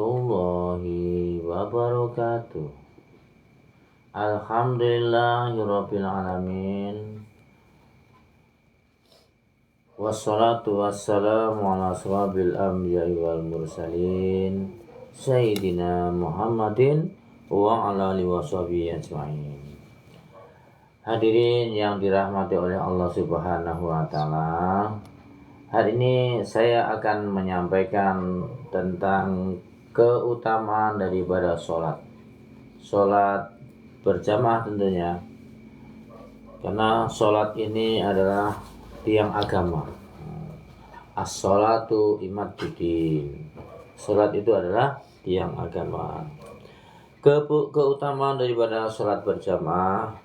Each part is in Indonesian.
warahmatullahi wabarakatuh. Alhamdulillahirabbil alamin. Wassalatu wassalamu ala asrofil anbiya'i wal mursalin Sayyidina Muhammadin wa ala alihi washabihi ajma'in. Hadirin yang dirahmati oleh Allah Subhanahu wa taala, hari ini saya akan menyampaikan tentang keutamaan daripada sholat berjamaah tentunya, karena sholat ini adalah tiang agama. As-sholatu imaduddin. Sholat itu adalah tiang agama. Keutamaan daripada sholat berjamaah,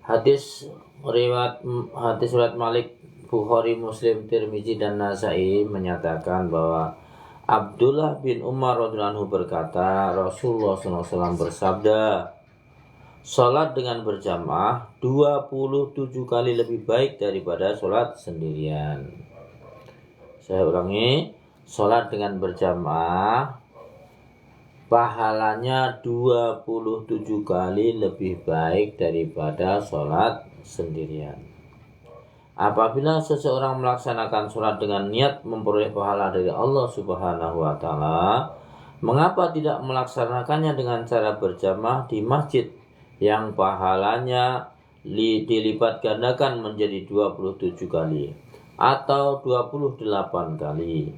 hadis riwayat Malik, Bukhari, Muslim, Tirmizi dan Nasai menyatakan bahwa Abdullah bin Umar radhiyallahu anhu berkata, Rasulullah SAW bersabda, sholat dengan berjamaah 27 kali lebih baik daripada sholat sendirian. Saya ulangi, sholat dengan berjamaah pahalanya 27 kali lebih baik daripada sholat sendirian. Apabila seseorang melaksanakan sholat dengan niat memperoleh pahala dari Allah Subhanahu wa taala, mengapa tidak melaksanakannya dengan cara berjamaah di masjid yang pahalanya dilipat gandakan menjadi 27 kali atau 28 kali?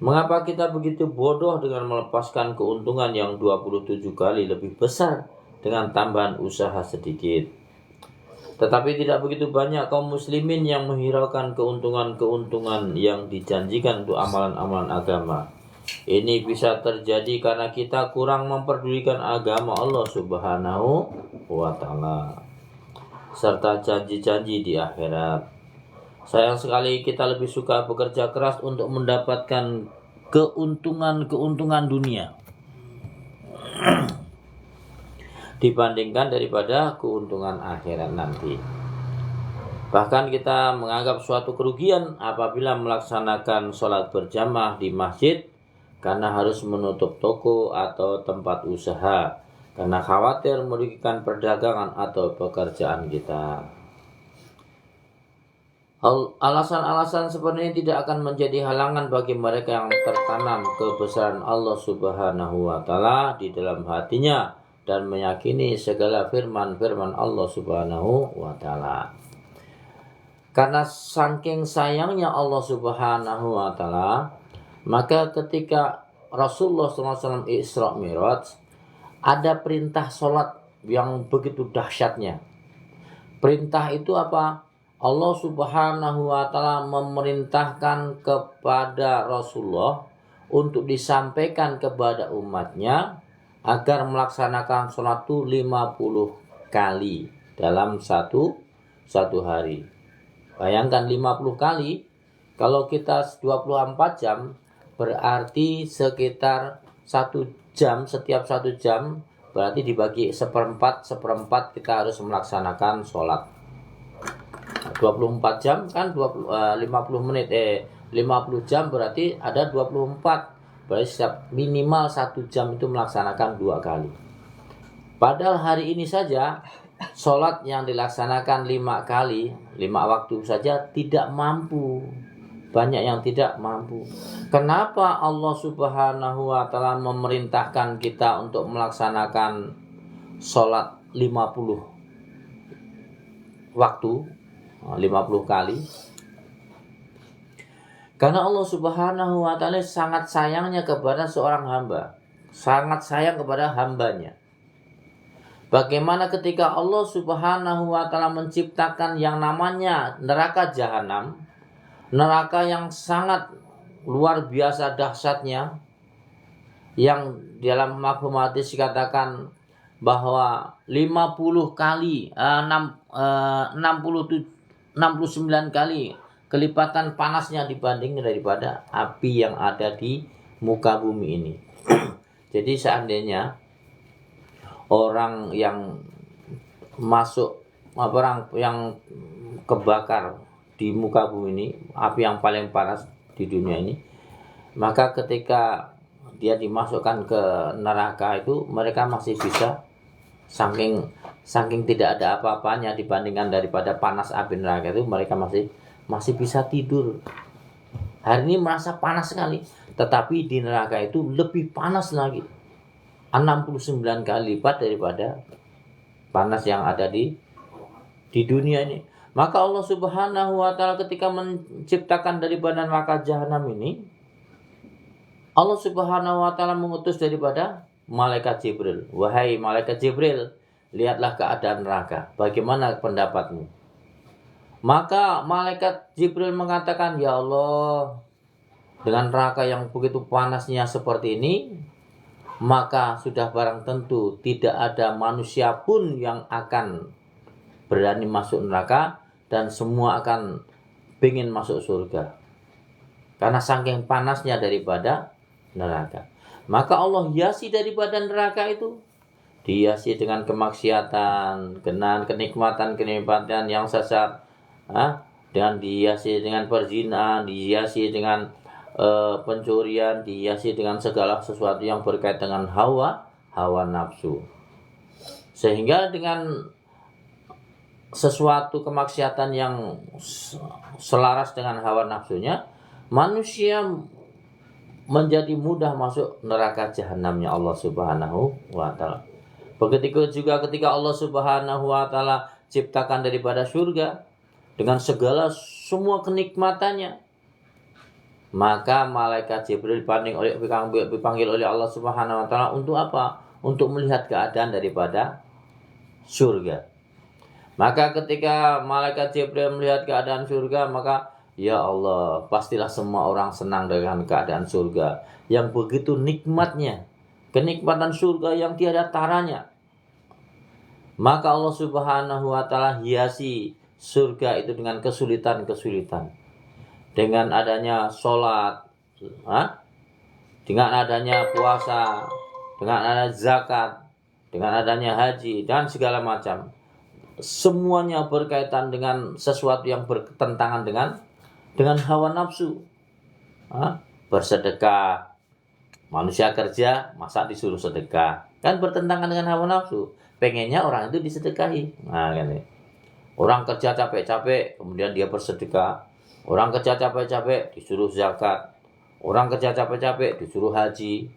Mengapa kita begitu bodoh dengan melepaskan keuntungan yang 27 kali lebih besar dengan tambahan usaha sedikit? Tetapi tidak begitu banyak kaum muslimin yang menghiraukan keuntungan-keuntungan yang dijanjikan untuk amalan-amalan agama. Ini bisa terjadi karena kita kurang memperdulikan agama Allah Subhanahu wa taala serta janji-janji di akhirat. Sayang sekali kita lebih suka bekerja keras untuk mendapatkan keuntungan dunia dibandingkan daripada keuntungan akhirat nanti. Bahkan kita menganggap suatu kerugian apabila melaksanakan sholat berjamaah di masjid karena harus menutup toko atau tempat usaha karena khawatir merugikan perdagangan atau pekerjaan kita. Alasan-alasan seperti ini tidak akan menjadi halangan bagi mereka yang tertanam kebesaran Allah Subhanahu wa taala di dalam hatinya dan meyakini segala firman-firman Allah Subhanahu wa taala. Karena saking sayangnya Allah Subhanahu wa taala, maka ketika Rasulullah SAW Isra Mi'raj, ada perintah sholat yang begitu dahsyatnya. Perintah itu apa? Allah Subhanahu wa taala memerintahkan kepada Rasulullah untuk disampaikan kepada umatnya agar melaksanakan sholat itu 50 kali dalam satu hari. Bayangkan 50 kali, kalau kita 24 jam berarti sekitar 1 jam, setiap 1 jam berarti dibagi seperempat kita harus melaksanakan sholat. 24 jam kan 50 jam berarti ada 24. Berarti setiap minimal 1 jam itu melaksanakan 2 kali. Padahal hari ini saja sholat yang dilaksanakan 5 kali, 5 waktu saja tidak mampu. Banyak yang tidak mampu. Kenapa Allah Subhanahu wa taala memerintahkan kita untuk melaksanakan sholat 50 waktu, 50 kali? Karena Allah Subhanahu wa taala sangat sayangnya kepada seorang hamba, sangat sayang kepada hambanya. Bagaimana ketika Allah Subhanahu wa taala menciptakan yang namanya neraka jahanam, neraka yang sangat luar biasa dahsyatnya, yang dalam mafhum hadis dikatakan bahwa 50 kali 69 kali kelipatan panasnya dibanding daripada api yang ada di muka bumi ini. Jadi seandainya orang yang kebakar di muka bumi ini, api yang paling panas di dunia ini, maka ketika dia dimasukkan ke neraka itu mereka masih bisa saking tidak ada apa-apanya dibandingkan daripada panas api neraka itu, mereka masih bisa tidur. Hari ini merasa panas sekali, tetapi di neraka itu lebih panas lagi, 69 kali lipat daripada panas yang ada di dunia ini. Maka Allah Subhanahu wa taala ketika menciptakan daripada neraka jahanam ini, Allah Subhanahu wa taala mengutus daripada malaikat Jibril. Wahai malaikat Jibril, lihatlah keadaan neraka. Bagaimana pendapatmu? Maka malaikat Jibril mengatakan, ya Allah, dengan neraka yang begitu panasnya seperti ini, maka sudah barang tentu tidak ada manusia pun yang akan berani masuk neraka, dan semua akan ingin masuk surga. Karena saking panasnya daripada neraka. Maka Allah hiasi daripada neraka itu, dihiasi dengan kemaksiatan, dengan kenikmatan yang sesat, dan dihiasi dengan perzinahan, dihiasi dengan pencurian, dihiasi dengan segala sesuatu yang berkaitan dengan hawa nafsu. Sehingga dengan sesuatu kemaksiatan yang selaras dengan hawa nafsunya, manusia menjadi mudah masuk neraka jahanamnya Allah Subhanahu wa taala. Begitu juga ketika Allah Subhanahu wa taala ciptakan daripada surga dengan segala semua kenikmatannya, maka malaikat Jibril dipanggil oleh Allah Subhanahu wa taala untuk apa? Untuk melihat keadaan daripada surga. Maka ketika malaikat Jibril melihat keadaan surga, maka ya Allah, pastilah semua orang senang dengan keadaan surga yang begitu nikmatnya, kenikmatan surga yang tiada taranya. Maka Allah Subhanahu wa taala hiasi surga itu dengan kesulitan-kesulitan. Dengan adanya sholat, dengan adanya puasa, dengan adanya zakat, dengan adanya haji, dan segala macam. Semuanya berkaitan dengan sesuatu yang bertentangan dengan hawa nafsu. Bersedekah, manusia kerja, masa disuruh sedekah? Kan bertentangan dengan hawa nafsu. Pengennya orang itu disedekahi. Orang kerja capek-capek, kemudian dia bersedekah. Orang kerja capek-capek, disuruh zakat. Orang kerja capek-capek, disuruh haji.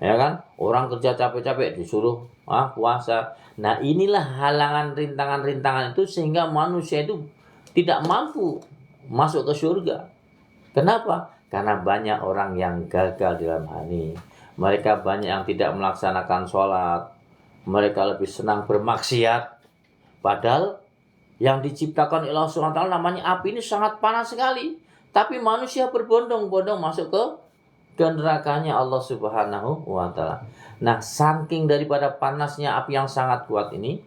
Ya kan? Orang kerja capek-capek, disuruh puasa. Nah, inilah halangan, rintangan-rintangan itu sehingga manusia itu tidak mampu masuk ke surga. Kenapa? Karena banyak orang yang gagal dalam hal ini. Mereka banyak yang tidak melaksanakan sholat. Mereka lebih senang bermaksiat. Padahal yang diciptakan oleh Allah SWT namanya api ini sangat panas sekali. Tapi manusia berbondong-bondong masuk ke nerakanya Allah Subhanahu wa taala. Nah, saking daripada panasnya api yang sangat kuat ini,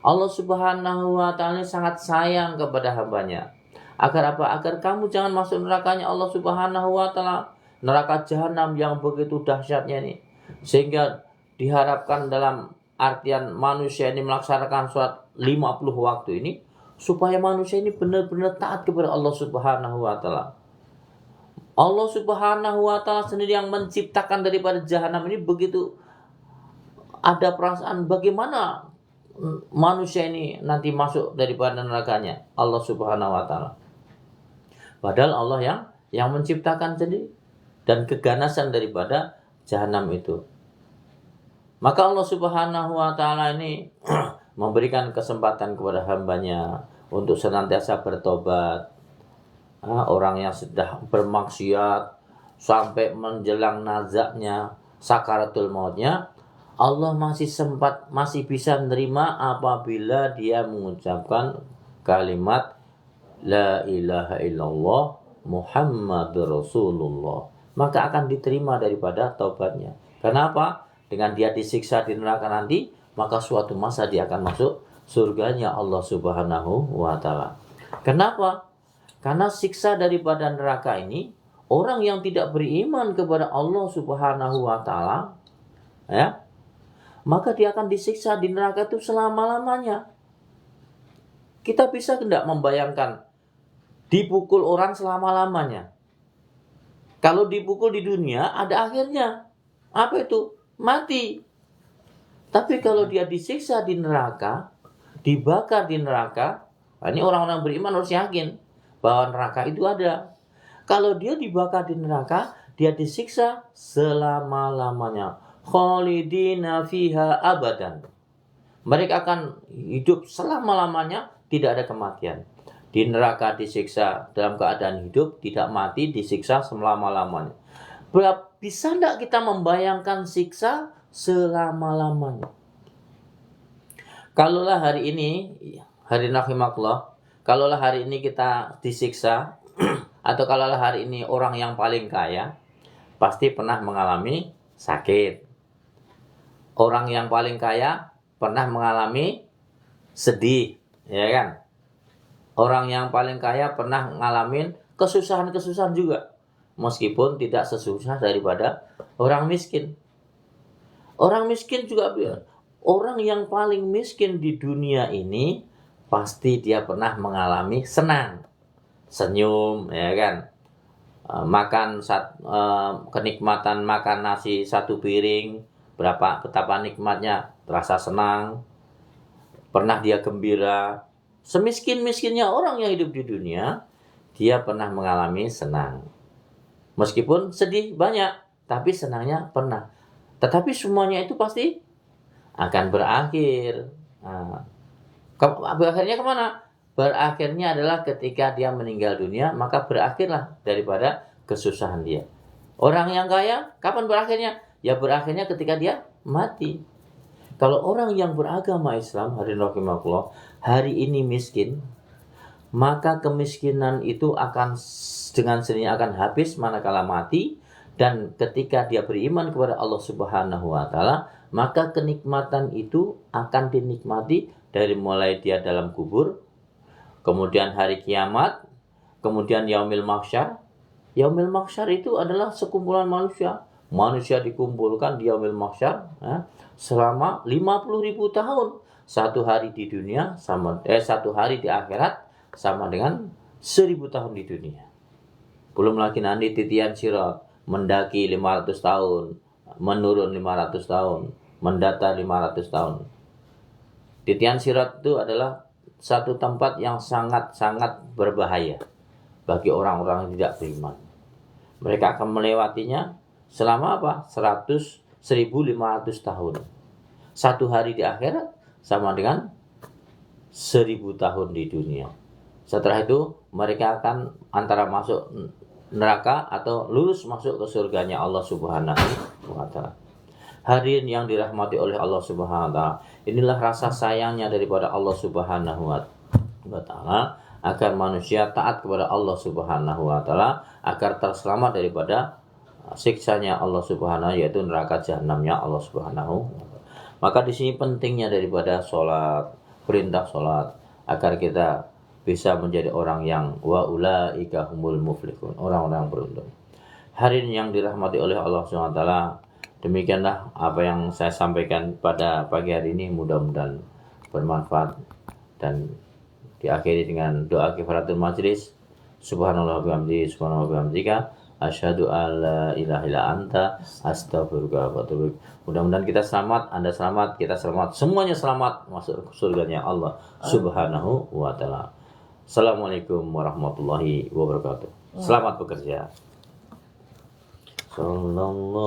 Allah Subhanahu wa taala sangat sayang kepada hambanya. Agar apa? Agar kamu jangan masuk nerakanya Allah Subhanahu wa taala, neraka jahanam yang begitu dahsyatnya ini. Sehingga diharapkan dalam artian manusia ini melaksanakan sholat 50 waktu ini, supaya manusia ini benar-benar taat kepada Allah Subhanahu wa taala. Allah Subhanahu wa taala sendiri yang menciptakan daripada jahanam ini begitu ada perasaan bagaimana manusia ini nanti masuk daripada nerakanya Allah Subhanahu wa taala. Padahal Allah yang menciptakan sendiri dan keganasan daripada jahanam itu. Maka Allah Subhanahu wa taala ini memberikan kesempatan kepada hambanya untuk senantiasa bertobat. Orang yang sudah bermaksiat sampai menjelang nazaknya, sakaratul mautnya, Allah masih bisa menerima apabila dia mengucapkan kalimat La ilaha illallah Muhammadur Rasulullah. Maka akan diterima daripada taubatnya. Kenapa? Dengan dia disiksa di neraka nanti, maka suatu masa dia akan masuk surganya Allah Subhanahu wa taala. Kenapa? Karena siksa daripada neraka ini, orang yang tidak beriman kepada Allah Subhanahu wa taala, maka dia akan disiksa di neraka itu selama-lamanya. Kita bisa tidak membayangkan dipukul orang selama-lamanya? Kalau dipukul di dunia ada akhirnya. Apa itu? Mati. Tapi kalau dia disiksa di neraka, dibakar di neraka, ini orang-orang beriman harus yakin bahwa neraka itu ada. Kalau dia dibakar di neraka, dia disiksa selama-lamanya. Khalidina fiha abadan. Mereka akan hidup selama-lamanya, tidak ada kematian. Di neraka disiksa dalam keadaan hidup, tidak mati, disiksa selama-lamanya. Bisa tidak kita membayangkan siksa selama-lamanya? Kalaulah hari ini, hari rahimakumullah, kalaulah hari ini kita disiksa, atau kalaulah hari ini orang yang paling kaya, pasti pernah mengalami sakit. Orang yang paling kaya pernah mengalami sedih, ya kan? Orang yang paling kaya pernah ngalamin kesusahan-kesusahan juga. Meskipun tidak sesusah daripada orang miskin. Orang miskin juga, orang yang paling miskin di dunia ini pasti dia pernah mengalami senang, senyum, ya kan? Kenikmatan makan nasi satu piring, betapa nikmatnya, terasa senang, pernah dia gembira. Semiskin-miskinnya orang yang hidup di dunia, dia pernah mengalami senang. Meskipun sedih banyak, tapi senangnya pernah. Tetapi semuanya itu pasti akan berakhir. Berakhirnya kemana? Berakhirnya adalah ketika dia meninggal dunia, maka berakhirlah daripada kesusahan dia. Orang yang kaya, kapan berakhirnya? Ya berakhirnya ketika dia mati. Kalau orang yang beragama Islam, hari ini miskin, maka kemiskinan itu akan dengan sendirinya akan habis manakala mati, dan ketika dia beriman kepada Allah Subhanahu wa taala, maka kenikmatan itu akan dinikmati dari mulai dia dalam kubur, kemudian hari kiamat, kemudian yaumil mahsyar. Yaumil mahsyar itu adalah sekumpulan manusia. Manusia dikumpulkan di yaumil mahsyar selama 50.000 tahun. Satu hari di dunia satu hari di akhirat sama dengan 1000 tahun di dunia. Belum lagi nanti titian sirat, mendaki 500 tahun, menurun 500 tahun, mendata 500 tahun. Titian sirat itu adalah satu tempat yang sangat-sangat berbahaya bagi orang-orang yang tidak beriman. Mereka akan melewatinya selama apa? 1.500 tahun. Satu hari di akhirat sama dengan 1000 tahun di dunia. Setelah itu mereka akan antara masuk neraka atau lurus masuk ke surganya Allah Subhanahu wa taala. Hadirin yang dirahmati oleh Allah Subhanahu wa taala, inilah rasa sayangnya daripada Allah Subhanahu wa taala agar manusia taat kepada Allah Subhanahu wa taala agar terselamat daripada siksanya Allah Subhanahu, yaitu neraka jahanamnya Allah Subhanahu. Maka di sini pentingnya daripada sholat, perintah sholat, agar kita bisa menjadi orang yang wa ulaika humul muflihun, orang-orang beruntung. Hadirin yang dirahmati oleh Allah Subhanahu wa taala, demikianlah apa yang saya sampaikan pada pagi hari ini, mudah-mudahan bermanfaat dan diakhiri dengan doa kifaratul majlis. Subhanallah wa bihamdihi, subhanallah wa bihamdika, asyhadu an la ilaha illa anta, astaghfiruka wa atubu ilaik. Mudah-mudahan kita selamat, Anda selamat, kita selamat, semuanya selamat masuk surganya Allah Subhanahu wa taala. Assalamualaikum warahmatullahi wabarakatuh. Selamat bekerja. Sallallahu